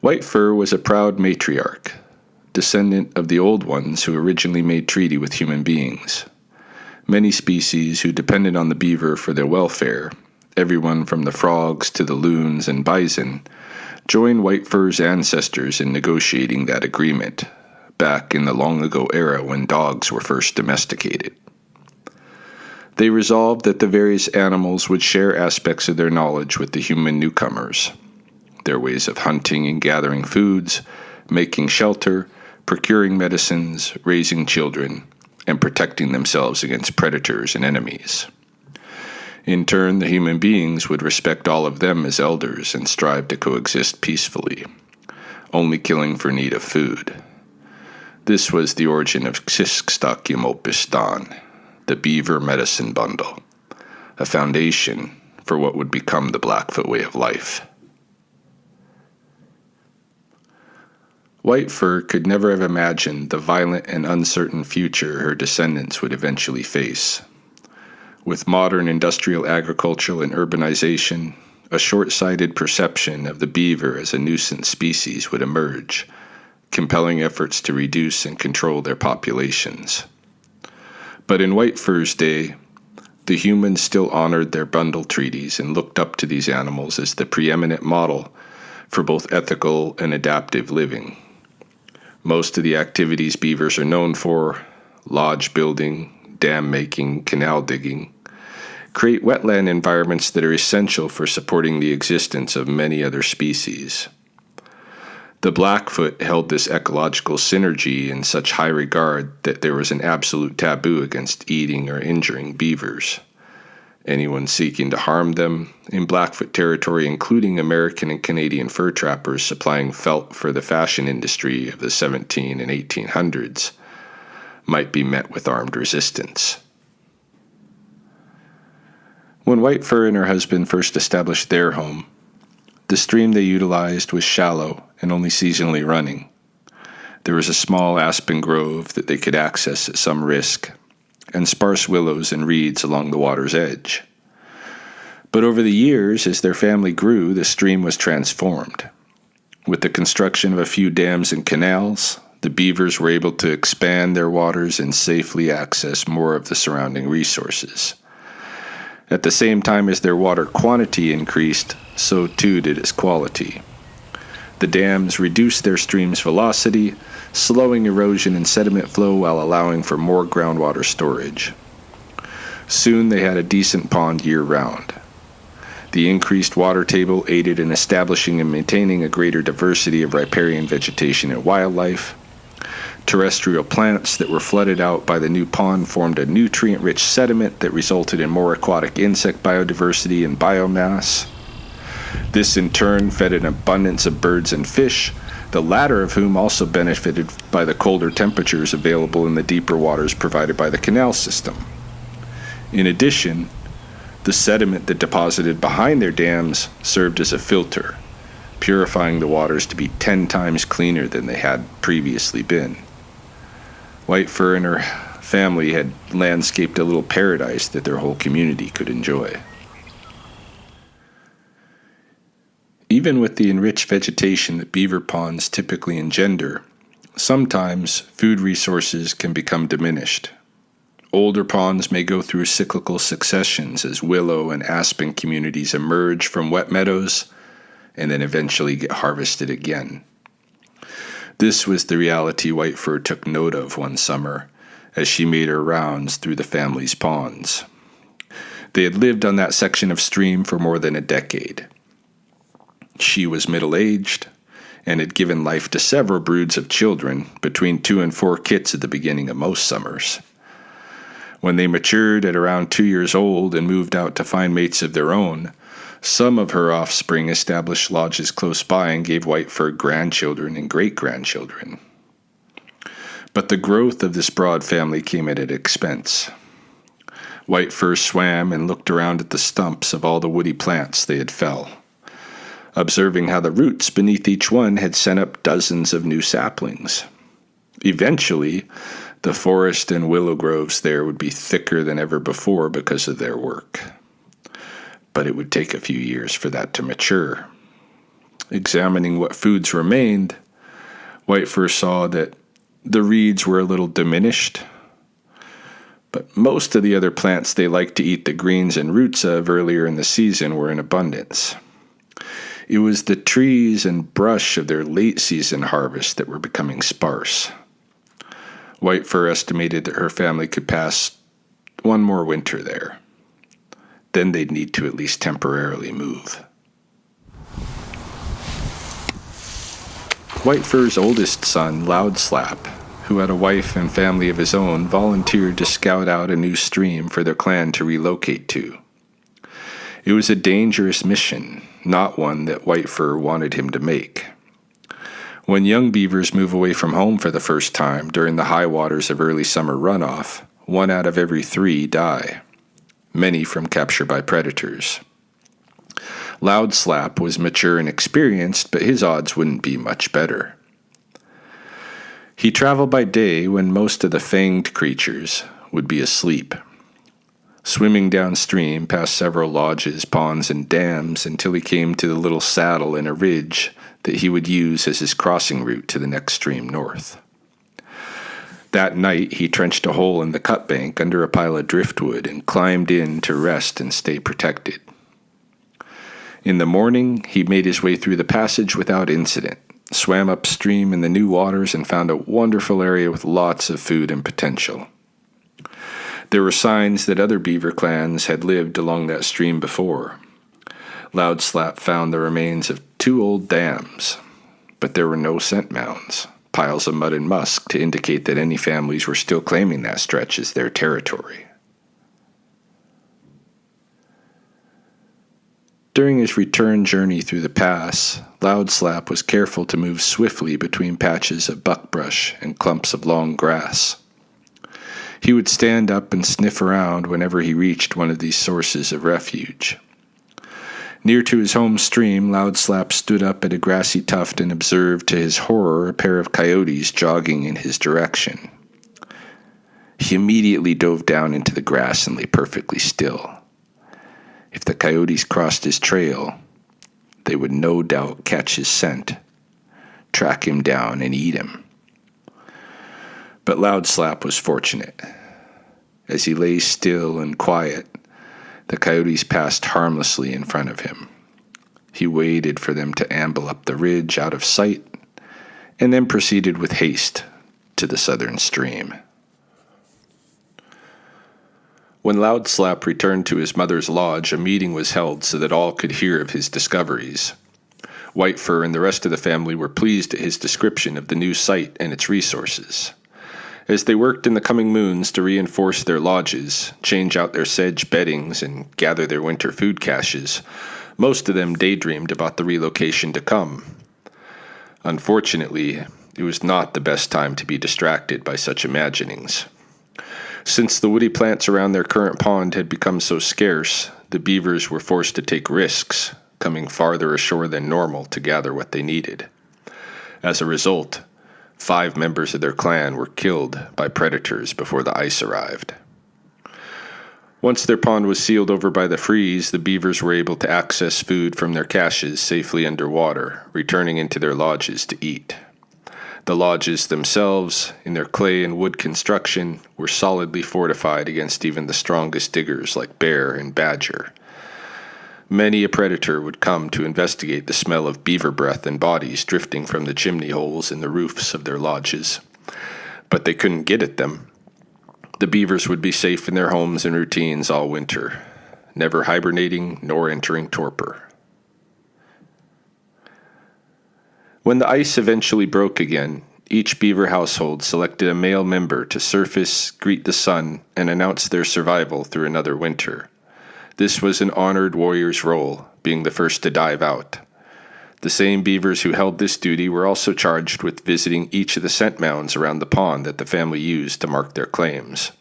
White fur was a proud matriarch, descendant of the old ones who originally made treaty with human beings. Many species who depended on the beaver for their welfare, everyone from the frogs to the loons and bison, joined white fur's ancestors in negotiating that agreement, back in the long ago era when dogs were first domesticated. They resolved that the various animals would share aspects of their knowledge with the human newcomers, their ways of hunting and gathering foods, making shelter, procuring medicines, raising children, and protecting themselves against predators and enemies. In turn, the human beings would respect all of them as elders and strive to coexist peacefully, only killing for need of food. This was the origin of Ksisskstaki, the beaver medicine bundle, a foundation for what would become the Blackfoot way of life. White fur could never have imagined the violent and uncertain future her descendants would eventually face. With modern industrial agriculture and urbanization, a short-sighted perception of the beaver as a nuisance species would emerge, compelling efforts to reduce and control their populations. But in White fur's day, the humans still honored their bundle treaties and looked up to these animals as the preeminent model for both ethical and adaptive living. Most of the activities beavers are known for, lodge building, dam making, canal digging, create wetland environments that are essential for supporting the existence of many other species. The Blackfoot held this ecological synergy in such high regard that there was an absolute taboo against eating or injuring beavers. Anyone seeking to harm them in Blackfoot territory, including American and Canadian fur trappers supplying felt for the fashion industry of the 17 and 1800s, might be met with armed resistance. When White fur and her husband first established their home, the stream they utilized was shallow and only seasonally running. There was a small aspen grove that they could access at some risk, and sparse willows and reeds along the water's edge. But over the years, as their family grew, the stream was transformed. With the construction of a few dams and canals, the beavers were able to expand their waters and safely access more of the surrounding resources. At the same time as their water quantity increased, so too did its quality. The dams reduced their stream's velocity, slowing erosion and sediment flow while allowing for more groundwater storage. Soon they had a decent pond year-round. The increased water table aided in establishing and maintaining a greater diversity of riparian vegetation and wildlife. Terrestrial plants that were flooded out by the new pond formed a nutrient-rich sediment that resulted in more aquatic insect biodiversity and biomass. This in turn fed an abundance of birds and fish, the latter of whom also benefited by the colder temperatures available in the deeper waters provided by the canal system. In addition, the sediment that deposited behind their dams served as a filter, purifying the waters to be 10 times cleaner than they had previously been. White fur and her family had landscaped a little paradise that their whole community could enjoy. Even with the enriched vegetation that beaver ponds typically engender, sometimes food resources can become diminished. Older ponds may go through cyclical successions as willow and aspen communities emerge from wet meadows and then eventually get harvested again. This was the reality White fur took note of one summer as she made her rounds through the family's ponds. They had lived on that section of stream for more than a decade. She was middle-aged and had given life to several broods of children, between 2 and 4 kits at the beginning of most summers. When they matured at around 2 years old and moved out to find mates of their own, some of her offspring established lodges close by and gave White fur grandchildren and great-grandchildren. But the growth of this broad family came at an expense. White fur swam and looked around at the stumps of all the woody plants they had fell, observing how the roots beneath each one had sent up dozens of new saplings. Eventually, the forest and willow groves there would be thicker than ever before because of their work. But it would take a few years for that to mature. Examining what foods remained, White Fur saw that the reeds were a little diminished, but most of the other plants they liked to eat the greens and roots of earlier in the season were in abundance. It was the trees and brush of their late season harvest that were becoming sparse. White Fur estimated that her family could pass one more winter there. Then they'd need to at least temporarily move. White Fur's oldest son, Loud Slap, who had a wife and family of his own, volunteered to scout out a new stream for their clan to relocate to. It was a dangerous mission, not one that White Fur wanted him to make. When young beavers move away from home for the first time during the high waters of early summer runoff, 1 out of every 3 die, many from capture by predators. Loud Slap was mature and experienced, but his odds wouldn't be much better. He traveled by day when most of the fanged creatures would be asleep, swimming downstream past several lodges, ponds, and dams until he came to the little saddle in a ridge that he would use as his crossing route to the next stream north. That night, he trenched a hole in the cut bank under a pile of driftwood and climbed in to rest and stay protected. In the morning, he made his way through the passage without incident, swam upstream in the new waters, and found a wonderful area with lots of food and potential. There were signs that other beaver clans had lived along that stream before. Loud Slap found the remains of 2 old dams, but there were no scent mounds, piles of mud and musk to indicate that any families were still claiming that stretch as their territory. During his return journey through the pass, Loud Slap was careful to move swiftly between patches of buckbrush and clumps of long grass. He would stand up and sniff around whenever he reached one of these sources of refuge. Near to his home stream, Loud Slap stood up at a grassy tuft and observed to his horror a pair of coyotes jogging in his direction. He immediately dove down into the grass and lay perfectly still. If the coyotes crossed his trail, they would no doubt catch his scent, track him down, and eat him. But Loud Slap was fortunate. As he lay still and quiet, the coyotes passed harmlessly in front of him. He waited for them to amble up the ridge out of sight, and then proceeded with haste to the southern stream. When Loud Slap returned to his mother's lodge, a meeting was held so that all could hear of his discoveries. White Fur and the rest of the family were pleased at his description of the new site and its resources. As they worked in the coming moons to reinforce their lodges, change out their sedge beddings, and gather their winter food caches, most of them daydreamed about the relocation to come. Unfortunately, it was not the best time to be distracted by such imaginings. Since the woody plants around their current pond had become so scarce, the beavers were forced to take risks, coming farther ashore than normal to gather what they needed. As a result, 5 members of their clan were killed by predators before the ice arrived. Once their pond was sealed over by the freeze, the beavers were able to access food from their caches safely underwater, returning into their lodges to eat. The lodges themselves, in their clay and wood construction, were solidly fortified against even the strongest diggers like bear and badger. Many a predator would come to investigate the smell of beaver breath and bodies drifting from the chimney holes in the roofs of their lodges, but they couldn't get at them. The beavers would be safe in their homes and routines all winter, never hibernating nor entering torpor. When the ice eventually broke again, each beaver household selected a male member to surface, greet the sun, and announce their survival through another winter. This was an honored warrior's role, being the first to dive out. The same beavers who held this duty were also charged with visiting each of the scent mounds around the pond that the family used to mark their claims.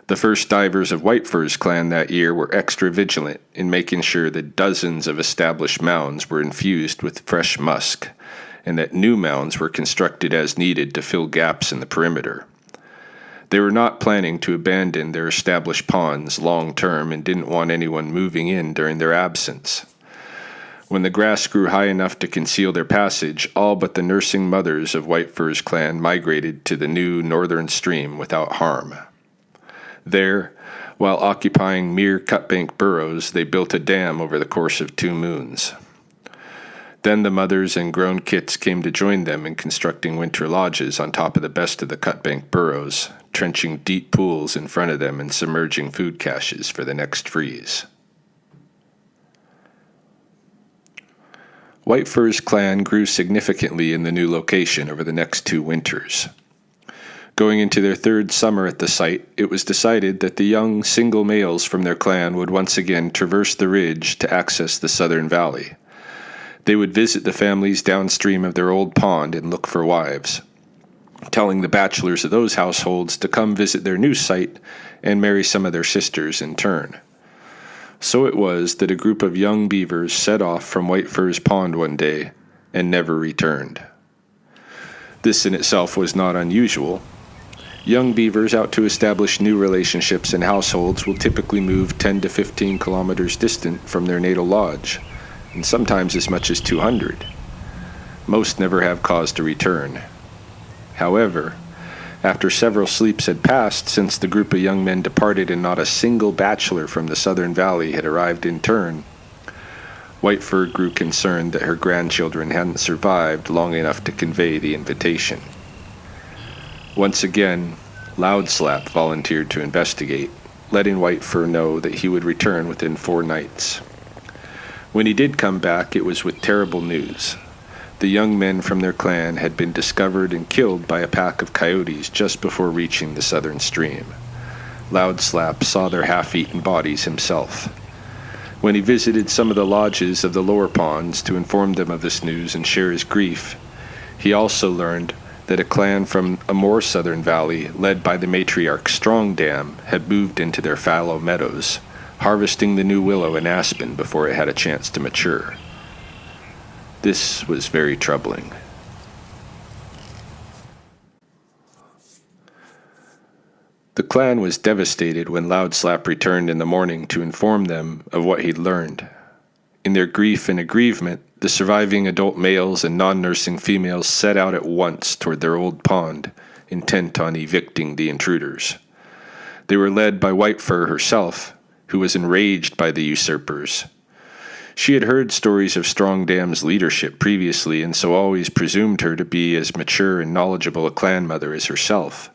The first divers of White Fur's clan that year were extra vigilant in making sure that dozens of established mounds were infused with fresh musk, and that new mounds were constructed as needed to fill gaps in the perimeter. They were not planning to abandon their established ponds long term and didn't want anyone moving in during their absence. When the grass grew high enough to conceal their passage, all but the nursing mothers of White Fur's clan migrated to the new northern stream without harm. There, while occupying mere cutbank burrows, they built a dam over the course of 2 moons. Then the mothers and grown kits came to join them in constructing winter lodges on top of the best of the cutbank burrows, trenching deep pools in front of them and submerging food caches for the next freeze. White Fur's clan grew significantly in the new location over the next 2 winters. Going into their 3rd summer at the site, it was decided that the young single males from their clan would once again traverse the ridge to access the southern valley. They would visit the families downstream of their old pond and look for wives, telling the bachelors of those households to come visit their new site and marry some of their sisters in turn. So it was that a group of young beavers set off from White Fur's pond one day and never returned. This in itself was not unusual. Young beavers out to establish new relationships and households will typically move 10 to 15 kilometers distant from their natal lodge, and sometimes as much as 200. Most never have cause to return. However, after several sleeps had passed since the group of young men departed and not a single bachelor from the southern valley had arrived in turn, White Fur grew concerned that her grandchildren hadn't survived long enough to convey the invitation. Once again, Loud Slap volunteered to investigate, letting White Fur know that he would return within 4 nights. When he did come back, it was with terrible news. The young men from their clan had been discovered and killed by a pack of coyotes just before reaching the southern stream. Loud Slap saw their half-eaten bodies himself. When he visited some of the lodges of the lower ponds to inform them of this news and share his grief, he also learned that a clan from a more southern valley, led by the matriarch Strong Dam, had moved into their fallow meadows, harvesting the new willow and aspen before it had a chance to mature. This was very troubling. The clan was devastated when Loud Slap returned in the morning to inform them of what he'd learned. In their grief and aggrievement, the surviving adult males and non-nursing females set out at once toward their old pond, intent on evicting the intruders. They were led by White Fur herself, who was enraged by the usurpers. She had heard stories of Strong Dam's leadership previously and so always presumed her to be as mature and knowledgeable a clan mother as herself.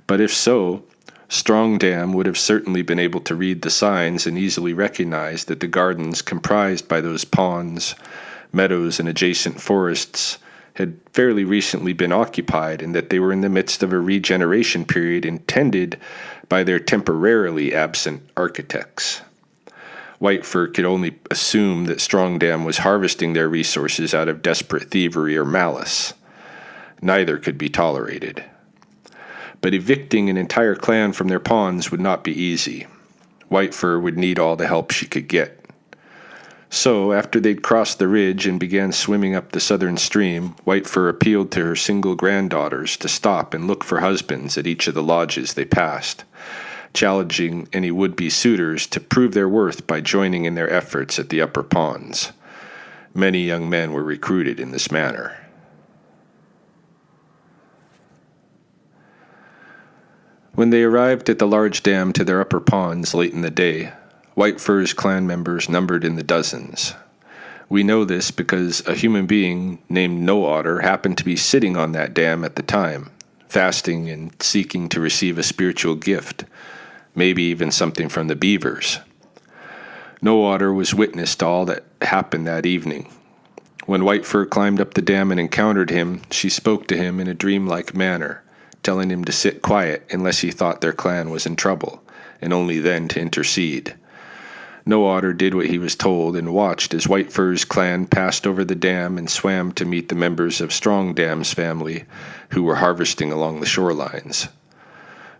But if so, Strong Dam would have certainly been able to read the signs and easily recognize that the gardens comprised by those ponds, meadows, and adjacent forests had fairly recently been occupied and that they were in the midst of a regeneration period intended by their temporarily absent architects. White Fur could only assume that Strong Dam was harvesting their resources out of desperate thievery or malice. Neither could be tolerated. But evicting an entire clan from their ponds would not be easy. White Fur would need all the help she could get. So, after they'd crossed the ridge and began swimming up the southern stream, White Fur appealed to her single granddaughters to stop and look for husbands at each of the lodges they passed, challenging any would-be suitors to prove their worth by joining in their efforts at the upper ponds. Many young men were recruited in this manner. When they arrived at the large dam to their upper ponds late in the day, White Fur's clan members numbered in the dozens. We know this because a human being named No Otter happened to be sitting on that dam at the time, fasting and seeking to receive a spiritual gift, maybe even something from the beavers. No Otter was witness to all that happened that evening. When White Fur climbed up the dam and encountered him, she spoke to him in a dreamlike manner, telling him to sit quiet unless he thought their clan was in trouble, and only then to intercede. No Otter did what he was told and watched as White Fur's clan passed over the dam and swam to meet the members of Strong Dam's family who were harvesting along the shorelines.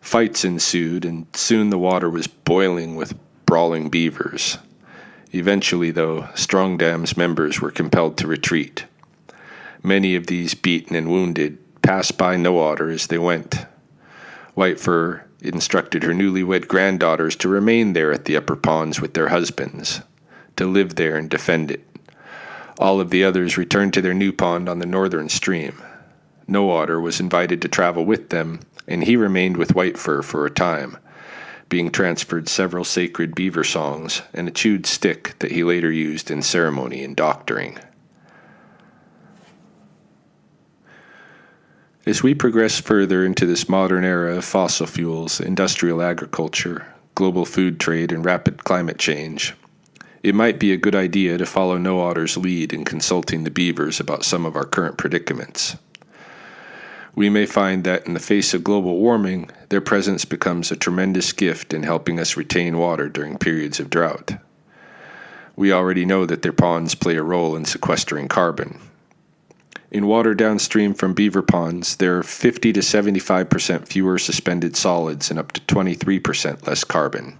Fights ensued, and soon the water was boiling with brawling beavers. Eventually, though, Strong Dam's members were compelled to retreat. Many of these, beaten and wounded, passed by No Otter as they went. White Fur instructed her newlywed granddaughters to remain there at the upper ponds with their husbands, to live there and defend it, All of the others returned to their new pond on the northern stream. No Otter was invited to travel with them, and he remained with Whitefur for a time, being transferred several sacred beaver songs and a chewed stick that he later used in ceremony and doctoring. As we progress further into this modern era of fossil fuels, industrial agriculture, global food trade, and rapid climate change, it might be a good idea to follow No Otter's lead in consulting the beavers about some of our current predicaments. We may find that in the face of global warming, their presence becomes a tremendous gift in helping us retain water during periods of drought. We already know that their ponds play a role in sequestering carbon. In water downstream from beaver ponds, there are 50 to 75% fewer suspended solids and up to 23% less carbon.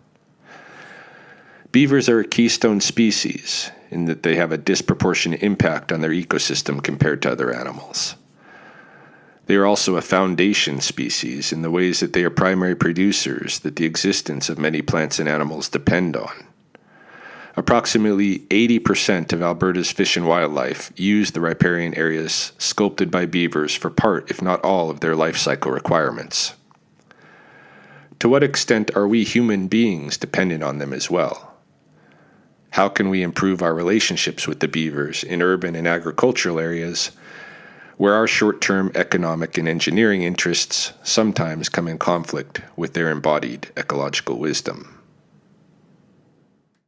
Beavers are a keystone species in that they have a disproportionate impact on their ecosystem compared to other animals. They are also a foundation species in the ways that they are primary producers that the existence of many plants and animals depend on. Approximately 80% of Alberta's fish and wildlife use the riparian areas sculpted by beavers for part, if not all, of their life cycle requirements. To what extent are we human beings dependent on them as well? How can we improve our relationships with the beavers in urban and agricultural areas where our short-term economic and engineering interests sometimes come in conflict with their embodied ecological wisdom?